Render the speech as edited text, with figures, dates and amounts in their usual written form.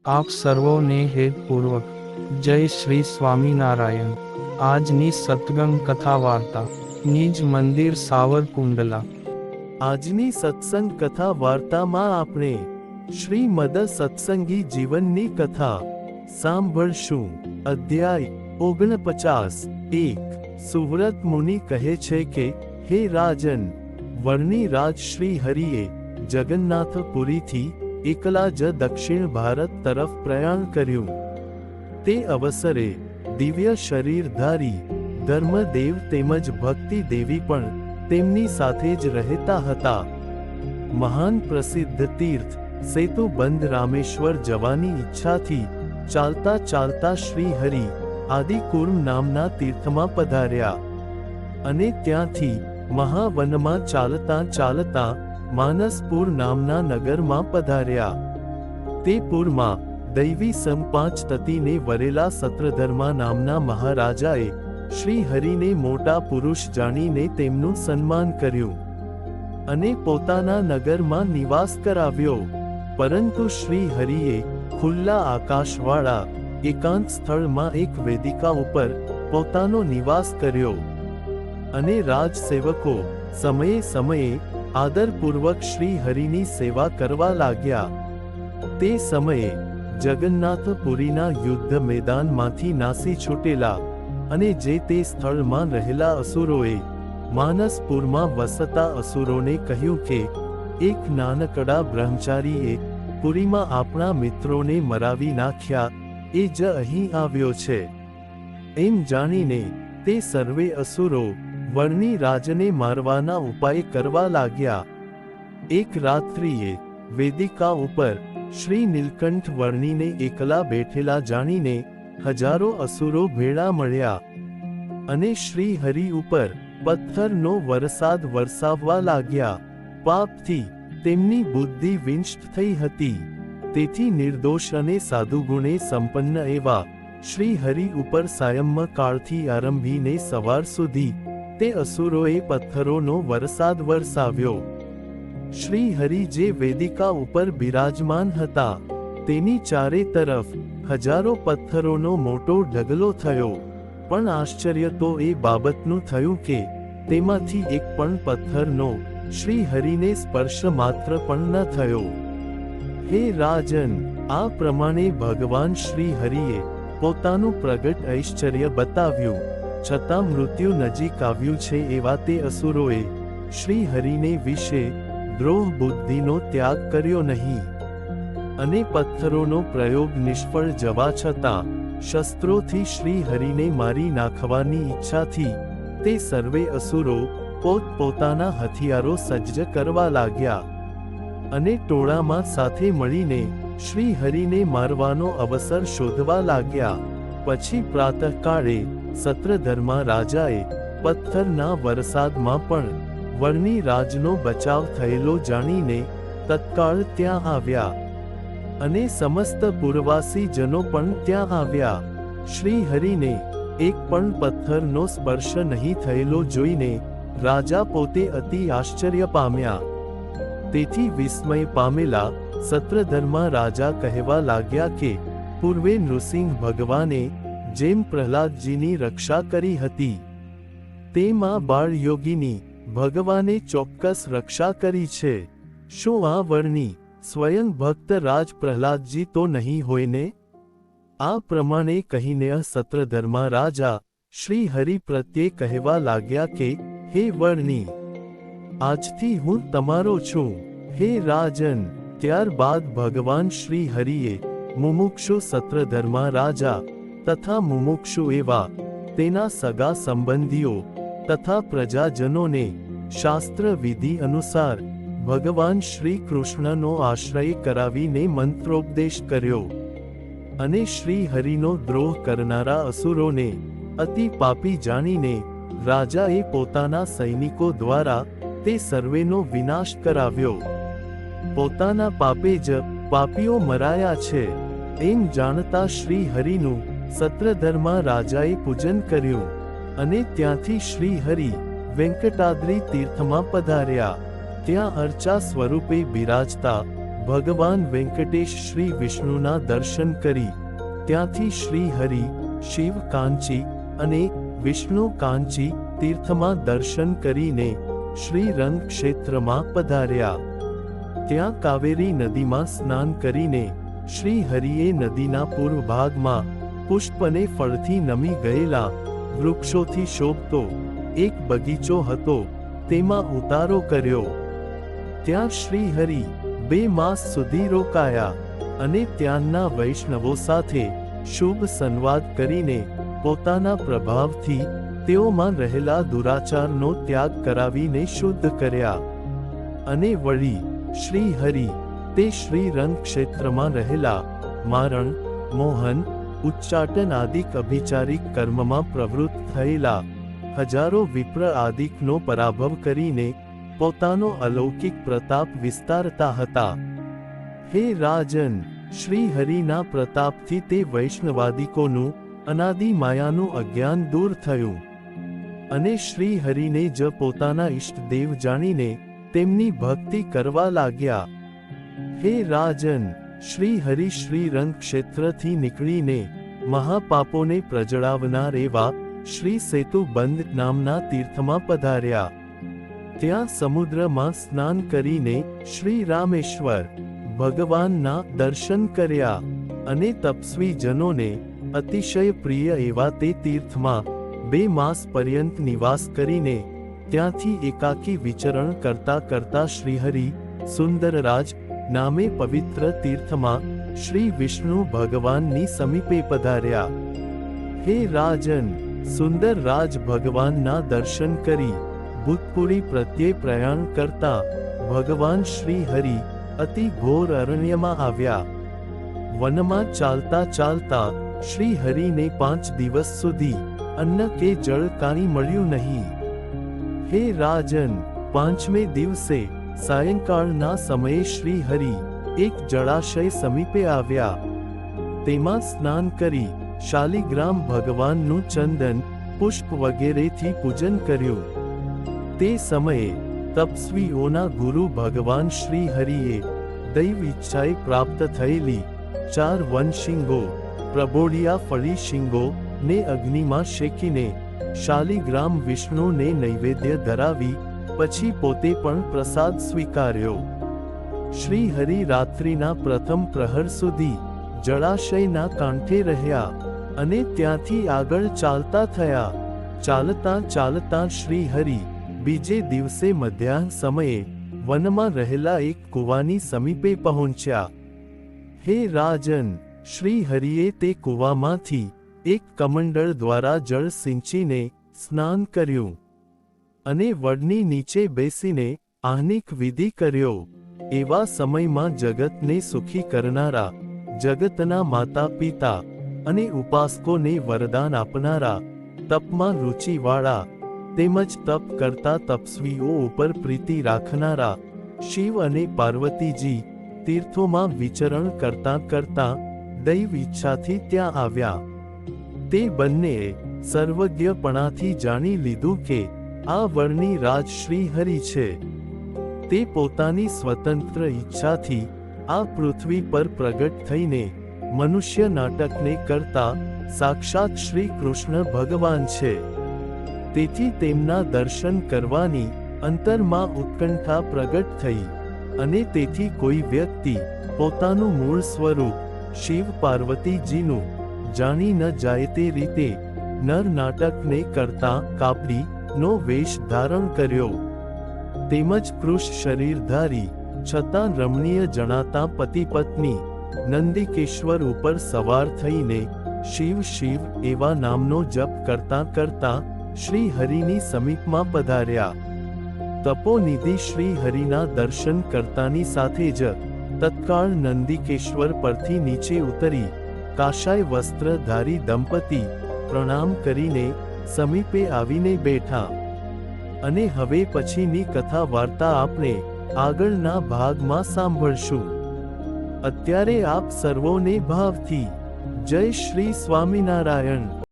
આપ સર્વોને હેતપૂર્વક જય શ્રી સ્વામિનારાયણ। આજની સત્સંગ કથા વાર્તા નિજ મંદિર સાવરકુંડલા। આજની સત્સંગ કથા વાર્તામાં આપણે શ્રીમદ સત્સંગી જીવનની કથા સાંભળશું। અધ્યાય 49। 1। સુવ્રત મુનિ કહે છે કે, હે રાજન, વર્ણિ રાજ શ્રી હરિએ જગન્નાથપુરીથી એકલા જ દક્ષિણ ભારત તરફ પ્રયાણ કર્યું। તે અવસરે દિવ્ય શરીરધારી ધર્મદેવ તેમજ ભક્તિ દેવી પણ તેમની સાથે જ રહેતા હતા। મહાન પ્રસિદ્ધ તીર્થ સેતુબંધ રામેશ્વર જવાની ઈચ્છાથી ચાલતા ચાલતા શ્રી હરિ આદિકુર્મ નામના તીર્થમાં પધાર્યા અને ત્યાંથી મહાવનમાં ચાલતા ચાલતા માનસપુર નામના નગરમાં પધાર્યા। તે પુરમાં દૈવી સંપાંચ તતીને વરેલા સત્રધર્મા નામના મહારાજાએ શ્રી હરિને મોટા પુરુષ જાણીને તેમનું સન્માન કર્યું અને પોતાના નગરમાં નિવાસ કરાવ્યો। પરંતુ શ્રી હરિએ ખુલ્લા આકાશવાળા એકાંત સ્થળમાં એક વેદિકા ઉપર પોતાનો નિવાસ કર્યો અને રાજસેવકો સમયે સમયે આદરપૂર્વક શ્રી હરિની સેવા કરવા લાગ્યા। તે સમયે જગન્નાથપુરીના યુદ્ધ મેદાનમાંથી નાસી છૂટેલા અને જે તે સ્થળમાં રહેલા અસુરોએ માનસપુરમાં વસતા અસુરોને કહ્યું કે, એક નાનકડા બ્રહ્મચારીએ પુરીમાં આપણા મિત્રોને મરાવી નાખ્યા, એ જ અહીં આવ્યો છે। એમ જાણીને તે સર્વે અસુરો વર્ણિ રાજને મારવાના ઉપાય કરવા લાગ્યા। એક રાત્રિએ વેદિકા ઉપર શ્રી નીલકંઠ વર્ણિને એકલા બેઠેલા જાણીને હજારો અસુરો ભેળા મળ્યા અને શ્રી હરિ ઉપર પથ્થરનો વરસાદ વરસાવવા લાગ્યા। પાપથી તેમની બુદ્ધિ વિંષ્ટ થઈ હતી, તેથી નિર્દોષ અને સાધુગુણે સંપન્ન એવા શ્રી હરિ ઉપર સાયમ્મ કાળથી આરંભીને સવાર સુધી તે અસુરોએ પથ્થરોનો વરસાદ વરસાવ્યો। શ્રી હરિ જે વેદિકા ઉપર બિરાજમાન હતા તેની ચારે તરફ હજારો પથ્થરોનો મોટો ઢગલો થયો, પણ આશ્ચર્ય તો એ બાબતનું થયું કે તેમાંથી એક પણ પથ્થરનો શ્રી હરિને સ્પર્શ માત્ર પણ ન થયો। હે રાજન, આ પ્રમાણે ભગવાન શ્રી હરિએ પોતાનું પ્રગટ ઐશ્ચર્ય બતાવ્યું, છતાં મૃત્યુ નજીક આવ્યું છે એવા તે અસુરોએ શ્રી હરિને વિશે દ્રોહ બુદ્ધિનો ત્યાગ કર્યો નહીં અને પથ્થરોનો પ્રયોગ નિષ્ફળ જવા છતાં શસ્ત્રોથી શ્રી હરિને મારી નાખવાની ઈચ્છાથી તે સર્વે અસુરો પોતપોતાના હથિયારો સજ્જ કરવા લાગ્યા અને ટોળામાં સાથે મળીને શ્રી હરિને મારવાનો અવસર શોધવા લાગ્યા। પછી પ્રાતઃકાળે સત્રધર્મા રાજાએ પથ્થરના વરસાદમાં પણ વર્ણિ રાજનો બચાવ થયેલો જાણીને તત્કાળ ત્યાં આવ્યા અને સમસ્ત પુરવાસી જનો પણ ત્યાં આવ્યા। શ્રી હરિને એક પણ પથ્થરનો સ્પર્શ નહીં થયેલો જોઈને રાજા પોતે અતિ આશ્ચર્ય પામ્યા। તેથી વિસ્મય પામેલા સત્રધર્મા રાજા કહેવા લાગ્યા કે, પૂર્વે નૃસિંહ ભગવાને જેમ પ્રહલાદજીની રક્ષા કરી હતી તેમ આ બાળયોગીની ભગવાને ચોક્કસ રક્ષા કરી છે। શું આ વર્ણિ સ્વયં ભક્ત રાજ પ્રહલાદજી તો નહીં હોય ને? આ પ્રમાણે કહીને સત્રધર્મા રાજા શ્રી હરિ પ્રત્યે કહેવા લાગ્યા કે, હે વર્ણિ, આજથી હું તમારો છું, હે રાજન। ત્યારબાદ ભગવાન શ્રી હરિએ મુમુક્ષુ સત્રધર્મા રાજા તથા મુમુક્ષુ એવા તેના સગા સંબંધીઓ તથા પ્રજાજનોને શાસ્ત્ર વિધિ અનુસાર ભગવાન શ્રી કૃષ્ણનો આશ્રય કરાવીને મંત્રોપદેશ કર્યો અને શ્રી હરિનો દ્રોહ કરનારા અસુરોને અતિ પાપી જાણીને રાજાએ પોતાના સૈનિકો દ્વારા તે સર્વેનો વિનાશ કરાવ્યો। પોતાના પાપે જ પાપીઓ મરાયા છે એમ જાણતા શ્રી હરિનું સત્રધર્મા રાજાએ પૂજન કર્યું અને ત્યાંથી શ્રી હરિ વેંકટાદ્રી તીર્થમાં પધાર્યા। ત્યાં અર્ચા સ્વરૂપે બિરાજતા ભગવાન વેંકટેશ શ્રી વિષ્ણુના દર્શન કરી ત્યાંથી શ્રી હરિ શિવ કાંચી અને વિષ્ણુ કાંચી તીર્થમાં દર્શન કરીને શ્રી રંગ ક્ષેત્રમાં પધાર્યા. ત્યાં કાવેરી નદીમાં સ્નાન કરીને શ્રી હરિએ નદીના પૂર્વ ભાગમાં પુષ્પને ફળથી નમી ગયેલા વૃક્ષોથી શોભતો એક બગીચો હતો તેમાં ઉતારો કર્યો. ત્યાં શ્રી હરિ 2 માસ સુધી રોકાયા અને ત્યાંના વૈષ્ણવો સાથે શુભ સંવાદ કરીને પોતાના પ્રભાવથી તેઓમાં રહેલા દુરાચારનો ત્યાગ કરાવીને શુદ્ધ કર્યા. અને વળી શ્રી હરિ તે શ્રી રંગ ક્ષેત્રમાં રહેલા મારણ, મોહન, ઉચ્ચાટન આદિક અભિચારિક કર્મમાં પ્રવૃત્ત થયેલા હજારો વિપ્ર આદિકનો પરાભવ કરીને પોતાનો અલૌકિક પ્રતાપ વિસ્તારતા હતા. હે રાજન, શ્રી હરિના પ્રતાપથી તે વૈષ્ણવાદિકોનું અનાદિ માયાનું અજ્ઞાન દૂર થયું અને શ્રી હરિને જ પોતાના ઇષ્ટદેવ જાણીને તેમની ભક્તિ કરવા લાગ્યા. હે રાજન, શ્રી હરિ શ્રી રંગ ક્ષેત્રથી નીકળીને મહાપાપોને પ્રજળાવનાર એવા શ્રી સેતુબંધ નામના તીર્થમાં પધાર્યા. ત્યાં સમુદ્રમાં સ્નાન કરીને શ્રી રામેશ્વર ભગવાનના દર્શન કર્યા અને તપસ્વી જનોને અતિશય પ્રિય એવા તે તીર્થમાં 2 માસ પર્યંત નિવાસ કરીને ત્યાંથી એકાકી વિચરણ કરતા કરતા શ્રીહરિ સુંદરરાજ નામે પવિત્ર તીર્થમાં શ્રી વિષ્ણુ ભગવાનની સમીપે પધાર્યા. હે રાજન, સુંદર રાજ ભગવાનના દર્શન કરી ભૂતપુરી પ્રત્યે પ્રયાણ કરતા ભગવાન શ્રી હરિ અતિ ઘોર અરણ્યમાં આવ્યા. વનમાં ચાલતા ચાલતા શ્રી હરિને 5 દિવસ સુધી અન્ન કે જળ કાંઈ મળ્યું નહીં. હે રાજન, 5મે દિવસે સાયંકાળના સમયે શ્રી હરિ એક જળાશય સમીપે આવ્યા. તેમાં સ્નાન કરી શાલિગ્રામ ભગવાનનું ચંદન, પુષ્પ વગેરેથી પૂજન કર્યું. તે સમયે તપસ્વીઓના ગુરુ ભગવાન શ્રી હરિએ દૈવ ઈચ્છાએ પ્રાપ્ત થયેલી 4 વનશિંગો, પ્રબોળિયા ફળી શિંગો ને અગ્નિમાં શેકીને શાલિગ્રામ વિષ્ણુને નૈવેદ્ય ધરાવી પછી પોતે પણ પ્રસાદ સ્વીકાર્યો. શ્રી હરિ રાત્રિના પ્રથમ પ્રહર સુધી જળાશયના કાંઠે રહ્યા અને ત્યાંથી આગળ ચાલતા થયા. ચાલતા ચાલતા શ્રી હરિ બીજે દિવસે મધ્યાહન સમયે વનમાં રહેલા એક કૂવાની સમીપે પહોંચ્યા. હે રાજન, શ્રી હરિએ તે કૂવામાંથી એક કમંડળ દ્વારા જળ સિંચીને સ્નાન કર્યું અને વડની નીચે બેસીને આહ્નિક વિધિ કર્યો. એવા સમયમાં જગતને સુખી કરનારા, જગતના માતા પિતા અને ઉપાસકોને વરદાન આપનારા, તપમાં રુચિવાળા તેમજ તપ કરતા તપસ્વીઓ ઉપર પ્રીતિ રાખનારા શિવ અને પાર્વતીજી તીર્થોમાં વિચરણ કરતા કરતા દૈવ ઈચ્છાથી ત્યાં આવ્યા. તે બંનેએ સર્વજ્ઞપણાથી જાણી લીધું કે આ વળની રાજ શ્રી હરિ છે. તે પોતાની સ્વતંત્ર ઈચ્છાથી આ પૃથ્વી પર પ્રગટ થઈને મનુષ્ય નાટકને કરતા સાક્ષાત શ્રી કૃષ્ણ ભગવાન છે. તેથી તેમના દર્શન કરવાની અંતરમાં ઉત્કંઠા પ્રગટ થઈ અને તેથી કોઈ વ્યક્તિ પોતાનું મૂળ સ્વરૂપ શિવ પાર્વતીજીનું જાણી ન જાય તે રીતે નર નાટકને કરતા કાપડી નો વેશ ધારણ કર્યો. તેમજ કૃષ શરીરધારી છતાં રમણીય જણાતા પતિ પત્ની નંદિકેશ્વર ઉપર સવાર થઈને શિવ શિવ એવા નામનો જપ કરતા કરતા શ્રી હરિની સમીપમાં પધાર્યા. તપોનિધિ શ્રી હરિના દર્શન કરતાની સાથે જ તત્કાળ નંદિકેશ્વર પરથી નીચે ઉતરી કાશાય વસ્ત્રધારી દંપતી પ્રણામ કરીને સમીપે આવીને બેઠા. અને હવે પછીની કથા વાર્તા આપણે આગળના ભાગમાં સાંભળશું. અત્યારે આપ સર્વોને ભાવથી જય શ્રી સ્વામિનારાયણ.